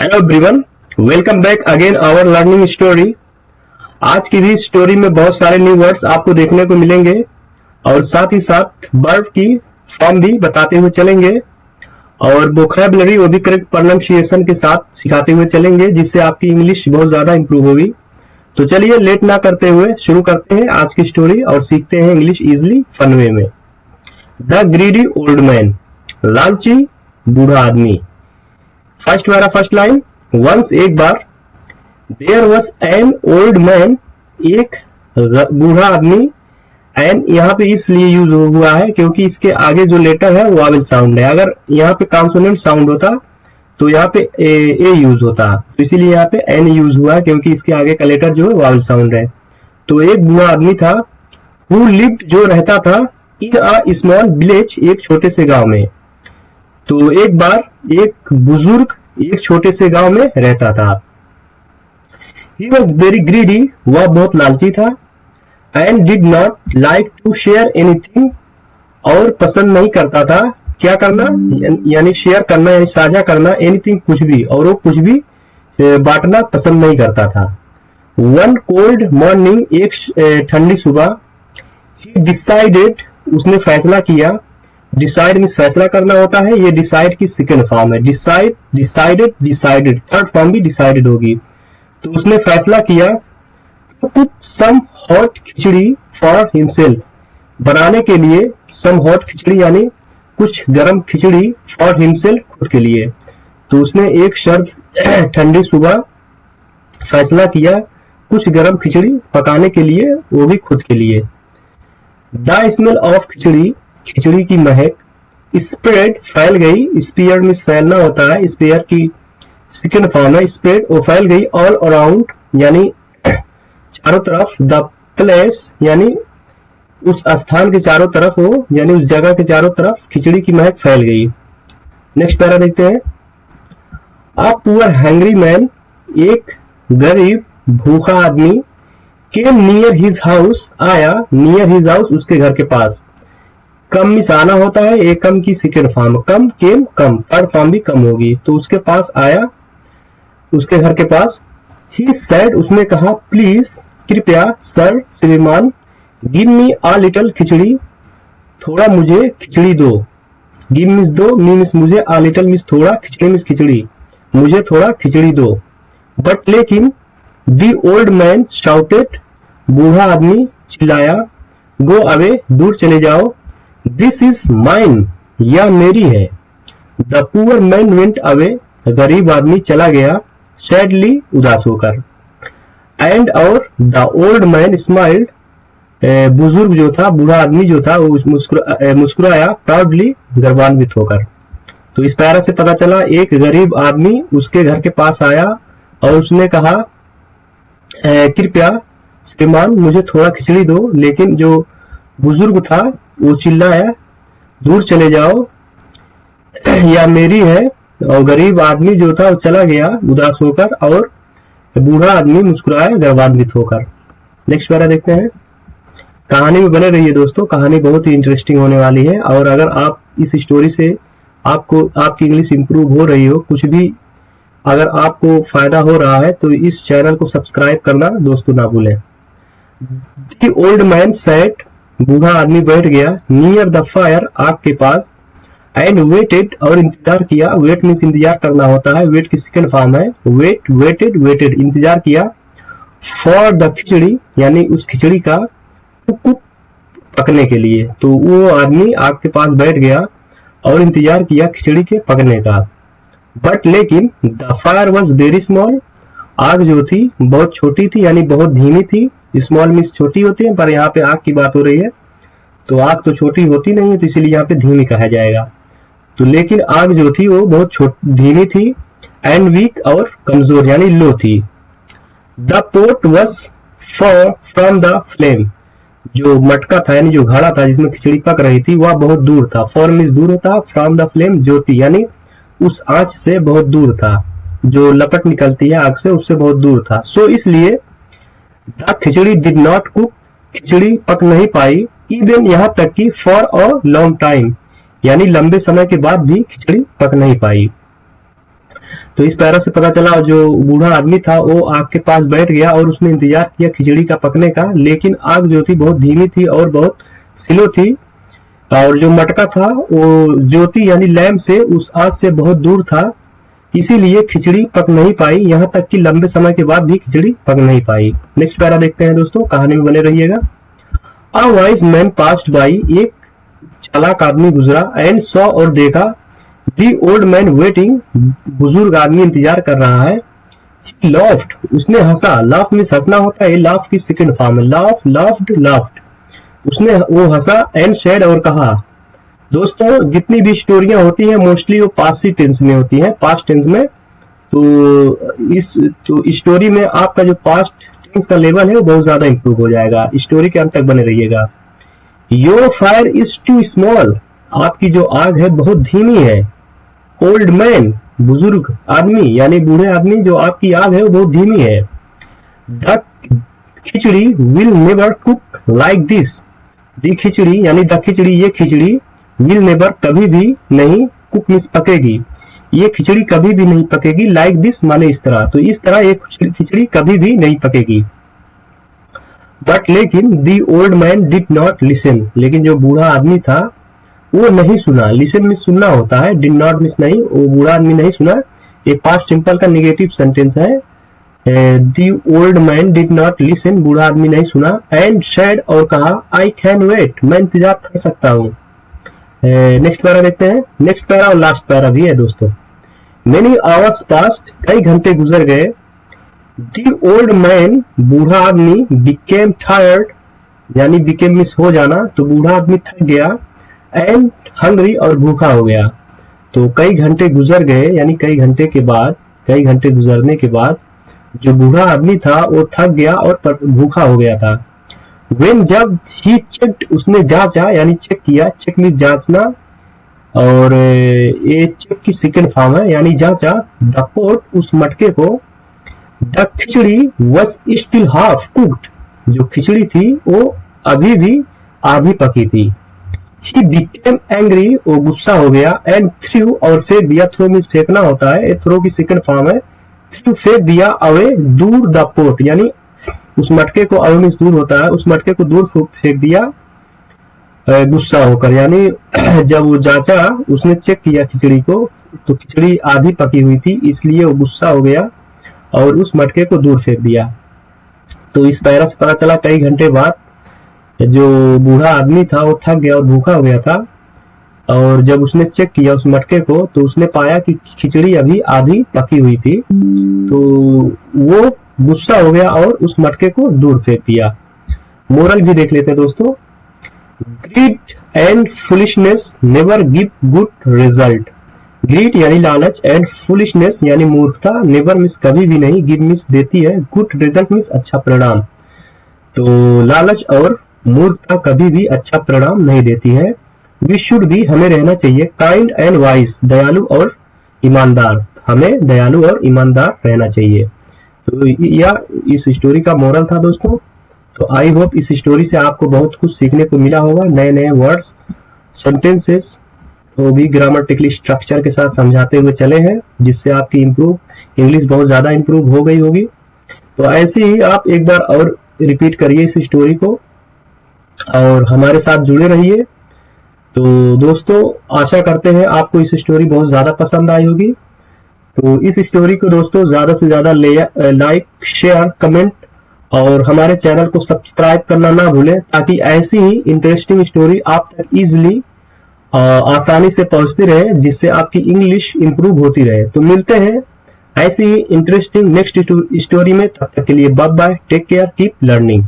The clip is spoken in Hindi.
Hello everyone, welcome back again our learning story. आज की भी स्टोरी में बहुत सारे न्यू वर्ड्स आपको देखने को मिलेंगे और साथ ही साथ वर्ब की फॉर्म भी बताते हुए चलेंगे और वोकैबुलरी वो भी करेक्ट प्रोनाउंसिएशन के साथ सिखाते हुए चलेंगे, जिससे आपकी इंग्लिश बहुत ज्यादा इंप्रूव होगी। तो चलिए लेट ना करते हुए शुरू करते हैं आज की स्टोरी और सीखते हैं इंग्लिश इजिली फन वे में। द ग्रीडी ओल्ड मैन, लालची बूढ़ा आदमी। फर्स्ट लाइन, वंस एक बार, there was an old man, एक बूढ़ा आदमी। एन यहाँ पे इसलिए यूज हुआ है क्योंकि इसके आगे जो लेटर है वो वावेल साउंड है। अगर यहाँ पे कॉन्सोनेंट साउंड होता तो यहाँ पे ए यूज होता, तो इसीलिए यहाँ पे एन यूज हुआ है क्योंकि इसके आगे का लेटर जो है वावेल साउंड है। तो एक बूढ़ा आदमी था, हु लिव्ड जो रहता था, इन अ स्मॉल विलेज, एक छोटे से गांव में। तो एक बार एक बुजुर्ग एक छोटे से गांव में रहता था। He was very greedy, वह बहुत लालची था। And did not like to share anything, और पसंद नहीं करता था क्या करना, यानी शेयर करना, यानी साझा करना, एनीथिंग कुछ भी, और वो कुछ भी बांटना पसंद नहीं करता था। One cold morning, एक ठंडी सुबह, he decided, उसने फैसला किया। डिसाइड मीन्स फैसला करना होता है, ये डिसाइड की सेकंड फॉर्म है। Decide, decided, decided, third form भी डिसाइडेड होगी। तो उसने फैसला किया to put some hot khichdi for himself, बनाने के लिए, सम हॉट खिचड़ी यानी कुछ गरम खिचड़ी, फॉर हिमसेल्फ खुद के लिए। तो उसने एक शर्त ठंडी सुबह फैसला किया कुछ गरम खिचड़ी पकाने के लिए, वो भी खुद के लिए। द स्मेल ऑफ खिचड़ी, खिचड़ी की महक, स्प्रेड फैल गई, स्पीयर मीन्स फैलना होता है, स्पीयर की सेकंड फॉर्म है स्प्रेड, वो फैल गई ऑल अराउंड यानी चारों तरफ, द प्लेस यानी उस स्थान के चारों तरफ हो, यानी उस जगह के चारों तरफ खिचड़ी की महक फैल गई। नेक्स्ट पैरा देखते हैं। अ पुअर हैंग्री मैन, एक गरीब भूखा आदमी, केम नियर हिज हाउस, आया, नियर हिज हाउस उसके घर के पास। कम मिस आना होता है, एक कम की सेकेंड फॉर्म, कम केम कम, थर्ड फॉर्म भी कम होगी। तो उसके पास आया, उसके घर के पास। ही सेड, उसने कहा, प्लीज कृपया, सर श्रीमान, गिव मी अ लिटिल खिचड़ी, थोड़ा मुझे खिचड़ी दो। गिव मीन्स दो, मी मीन्स मुझे, अ लिटिल मीन्स थोड़ा, खिचड़ी मीन्स खिचड़ी, मुझे थोड़ा खिचड़ी दो। बट लेकिन, द ओल्ड मैन शाउटेड, बूढ़ा आदमी चिल्लाया, गो अवे, दूर चले जाओ। दिस इज माइन, यह मेरी है। The poor man went away, गरीब आदमी चला गया, सैडली उदास होकर। एंड और द ओल्ड मैन स्माइल्ड, बुजुर्ग जो था, बूढ़ा आदमी जो था, वो मुस्कुराया, प्राउडली, गर्वान्वित होकर। तो इस पैरा से पता चला एक गरीब आदमी उसके घर के पास आया और उसने कहा, कृपया श्रीमान मुझे थोड़ा खिचड़ी दो, लेकिन जो बुजुर्ग था वो चिल्लाया, दूर चले जाओ, या मेरी है। और गरीब आदमी जो था वो चला गया उदास होकर, और बूढ़ा आदमी मुस्कुराया गर्वान्वित होकर। नेक्स्ट पैरा देखते हैं। कहानी में बने रहिए दोस्तों, कहानी बहुत ही इंटरेस्टिंग होने वाली है। और अगर आप इस स्टोरी से आपको आपकी इंग्लिश इंप्रूव हो रही हो, कुछ भी अगर आपको फायदा हो रहा है, तो इस चैनल को सब्सक्राइब करना दोस्तों ना भूलें। द ओल्ड मैन सेट, बूढ़ा आदमी बैठ गया, नियर द फायर, आग के पास, एंड वेटेड, और इंतजार किया। वेट मीन्स इंतजार करना होता है, वेट की सेकंड फॉर्म है, वेट, वेटेड, वेटेड, इंतजार किया। फॉर द खिचड़ी यानी उस खिचड़ी का, पकने के लिए। तो वो आदमी आग के पास बैठ गया और इंतजार किया खिचड़ी के पकने का। बट लेकिन, the fire was very small, आग जो थी बहुत छोटी थी, यानी बहुत धीमी थी। स्मॉल मीन्स छोटी होती है, पर यहाँ पे आग की बात हो रही है, तो आग तो छोटी होती नहीं है, तो इसीलिए यहाँ पे धीमी कहा जाएगा। तो लेकिन आग जो थी वो बहुत धीमी थी। एंड वीक, और कमजोर यानी लो थी। The pot was far from the flame, जो मटका था यानी जो घड़ा था जिसमें खिचड़ी पक रही थी, वह बहुत दूर था। फॉर मीन्स दूर होता, फ्रॉम द फ्लेम ज्योति, यानी उस आंच से बहुत दूर था, जो लपट निकलती है आग से, उससे बहुत दूर था। सो इसलिए the khichdi did not cook, khichdi पक नहीं पाई। इवन, यहाँ तक कि फॉर अ लॉन्ग टाइम, यानी लंबे समय के बाद भी खिचड़ी पक नहीं पाई। तो इस पैरा से पता चला जो बूढ़ा आदमी था वो आग के पास बैठ गया और उसने इंतजार किया खिचड़ी का पकने का, लेकिन आग जो थी बहुत धीमी थी और बहुत स्लो थी, और जो मटका था वो ज्योति यानी लैंप से उस आग से बहुत दूर था, इसीलिए खिचड़ी पक नहीं पाई। यहाँ तक कि लंबे समय के बाद भी खिचड़ी पक नहीं पाई। नेक्स्ट पैरा देखते हैं दोस्तों, कहानी में बने रहिएगा। A wise man passed by, एक चालाक आदमी गुजरा, एंड सॉ और देखा, दी ओल्ड मैन वेटिंग, बुजुर्ग आदमी इंतजार कर रहा है। ही लाफ्ड, उसने हंसा। लाफ मीन्स हंसना होता है, लाफ की सेकंड फॉर्म है। लाफ, लाफ्ड, लाफ्ड, उसने वो हंसा। एंड सेड, और कहा। दोस्तों जितनी भी स्टोरियां होती हैं मोस्टली वो पास्ट टेंस में होती हैं, पास्ट टेंस में। तो इस स्टोरी में आपका जो पास्ट टेंस का लेवल है वो बहुत ज्यादा इंप्रूव हो जाएगा। स्टोरी के अंत तक बने रहिएगा। Your fire is too small, आपकी जो आग है बहुत धीमी है। ओल्ड मैन, बुजुर्ग आदमी यानी बूढ़े आदमी, जो आपकी आग है वो बहुत धीमी है। The khichdi will never cook like this, the khichdi यानी द खिचड़ी, ये खिचड़ी, विल नेवर कभी भी नहीं, कुक मीन्स पकेगी, ये खिचड़ी कभी भी नहीं पकेगी, लाइक दिस माने इस तरह, तो इस तरह ये खिचड़ी कभी भी नहीं पकेगी। बट लेकिन the old man did not listen, लेकिन जो बूढ़ा आदमी था वो नहीं सुना। लिसन मीन्स सुनना होता है, डिड नॉट मीन्स नहीं, वो बूढ़ा आदमी नहीं सुना। ये पास्ट सिंपल का नेगेटिव सेंटेंस है। The old man did not listen, बूढ़ा आदमी नहीं सुना। एंड सेड, और कहा, आई कैन वेट, मैं इंतजार कर सकता हूँ। नेक्स्ट पैरा देखते हैं। नेक्स्ट पैरा और लास्ट पैरा भी है दोस्तों। मेनी आवर्स पास्ट, कई घंटे गुजर गए। दी ओल्ड मैन, बूढ़ा आदमी, बिकेम टायर्ड, यानी बिकेम मिस हो जाना, तो बूढ़ा आदमी थक गया। एंड हंग्री, और भूखा हो गया। तो कई घंटे गुजर गए यानी कई घंटे के बाद, कई घंटे गुजरने के बाद जो बूढ़ा आदमी था वो थक गया और भूखा हो गया था। When, जब ही चेक्ड, उसने जांचा यानी चेक किया, चेक मीन्स जांचना, और ये चेक की सेकंड फॉर्म है यानी जांचा। द पोट, उस मटके को। The khichdi was still half cooked, जो खिचड़ी थी वो अभी भी आधी पकी थी। ही बिकेम एंग्री, वो गुस्सा हो गया। एंड थ्रू, और फेंक दिया, थ्रो मीन्स फेंकना होता है, थ्रो की सेकंड फॉर्म है। थ्रू फेंक दिया, अवे, दूर, द पोट यानी उस मटके को, अवे मीन्स दूर होता है, उस मटके को दूर फेंक दिया गुस्सा होकर, यानी जब वो जांचा, उसने चेक किया खिचड़ी को, तो खिचड़ी आधी पकी हुई थी, इसलिए वो गुस्सा हो गया और उस मटके को दूर फेंक दिया। तो इस पैरा से पता चला कई घंटे बाद जो बूढ़ा आदमी था वो थक गया और भूखा हो गया था, और जब उसने चेक किया उस मटके को तो उसने पाया कि खिचड़ी अभी आधी पकी हुई थी, तो वो गुस्सा हो गया और उस मटके को दूर फेंक दिया। मोरल भी देख लेते हैं दोस्तों। Greed and foolishness never give good result. Greed यानी लालच, एंड फुलिशनेस यानी मूर्खता, नेवर मीन्स कभी भी नहीं, गिव मीन्स देती है, गुड रिजल्ट मीन्स अच्छा परिणाम। तो लालच और मूर्खता कभी भी अच्छा परिणाम नहीं देती है। वी शुड भी, हमें रहना चाहिए, काइंड एंड वाइज, दयालु और ईमानदार, हमें दयालु और ईमानदार रहना चाहिए। तो यह इस स्टोरी का मोरल था दोस्तों। तो आई होप इस स्टोरी से आपको बहुत कुछ सीखने को मिला होगा, नए नए वर्ड्स, सेंटेंसेस, तो भी ग्रामेटिकली स्ट्रक्चर के साथ समझाते हुए चले हैं, जिससे आपकी इंग्लिश बहुत ज्यादा इंप्रूव हो गई होगी। तो ऐसे ही आप एक बार और रिपीट करिए इस स्टोरी को और हमारे साथ जुड़े रहिए। तो दोस्तों आशा करते हैं आपको इस स्टोरी बहुत ज्यादा पसंद आई होगी। तो इस स्टोरी को दोस्तों ज्यादा से ज्यादा लाइक, शेयर, कमेंट और हमारे चैनल को सब्सक्राइब करना ना भूलें, ताकि ऐसी ही इंटरेस्टिंग स्टोरी आप तक इजिली आसानी से पहुंचती रहे, जिससे आपकी इंग्लिश इंप्रूव होती रहे। तो मिलते हैं ऐसी ही इंटरेस्टिंग नेक्स्ट स्टोरी में, तब तक के लिए bye bye, take care, keep learning.